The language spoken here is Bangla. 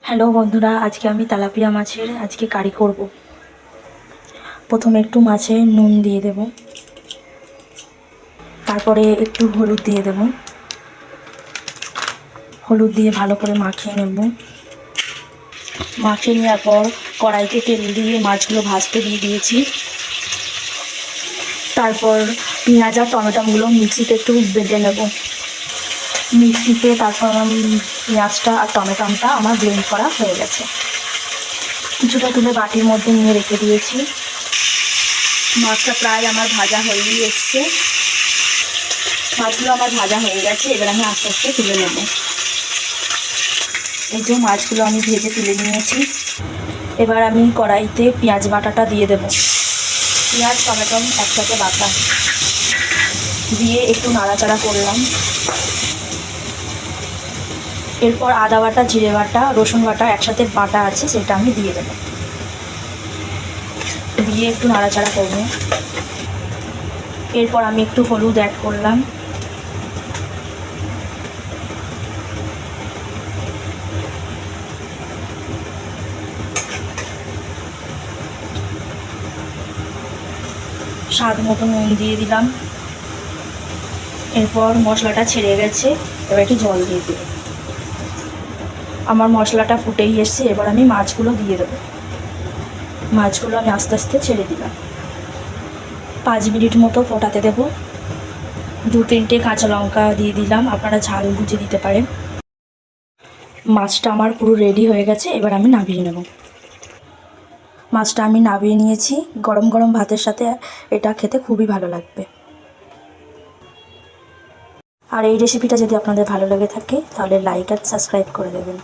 হ্যালো বন্ধুরা, আজকে আমি তেলাপিয়া মাছের কারি করব। প্রথমে একটু মাছে নুন দিয়ে দেব, তারপরে একটু হলুদ দিয়ে দেব। হলুদ দিয়ে ভালো করে মাখিয়ে নেব। মাখিয়ে নেওয়ার পর কড়াইতে তেল দিয়ে মাছগুলো ভাজতে দিয়ে দিয়েছি। তারপর পেঁয়াজ আর টমেটোগুলো মিক্সিতে একটু বেটে নেব। মিক্সিতে তারপর পেঁয়াজটা আর টমেটোটা আমার ব্লেন্ড করা হয়ে গেছে। কিছুটা তুলে বাটির মধ্যে নিয়ে রেখে দিয়েছি। মাছটা প্রায় আমার ভাজা হয়েই এসছে। মাছগুলো আমার ভাজা হয়ে গেছে, এবার আমি আস্তে আস্তে তুলে নেব। এই যে মাছগুলো আমি ভেজে তুলে নিয়েছি। এবার আমি কড়াইতে পেঁয়াজ বাটাটা দিয়ে দেব। পেঁয়াজ টমেটো একসাথে বাটা দিয়ে একটু নাড়াচাড়া করলাম। এরপর আদা বাটা, জিরে বাটা, রসুন বাটা একসাথে বাটা আছে, সেটা আমি দিয়ে দেব। দিয়ে একটু নাড়াচাড়া করব। এরপর আমি একটু হলুদ অ্যাড করলাম। স্বাদ মতো নুন দিয়ে দিলাম। এরপর মশলাটা ছেড়ে গেছে, এবার একটু জল দিয়ে দিই। আমার মশলাটা ফুটেই এসছে, এবার আমি মাছগুলো দিয়ে দেবো। মাছগুলো আমি আস্তে আস্তে ছেড়ে দিলাম। 5 মিনিট মতো ফোটাতে দেবো। 2-3টে কাঁচা লঙ্কা দিয়ে দিলাম, আপনারা ঝাল বুঝে দিতে পারেন। মাছটা আমার পুরো রেডি হয়ে গেছে, এবার আমি নামিয়ে নেব। মাছটা আমি নামিয়ে নিয়েছি। গরম গরম ভাতের সাথে এটা খেতে খুবই ভালো লাগবে। আর এই রেসিপিটা যদি আপনাদের ভালো লেগে থাকে তাহলে লাইক আর সাবস্ক্রাইব করে দেবেন।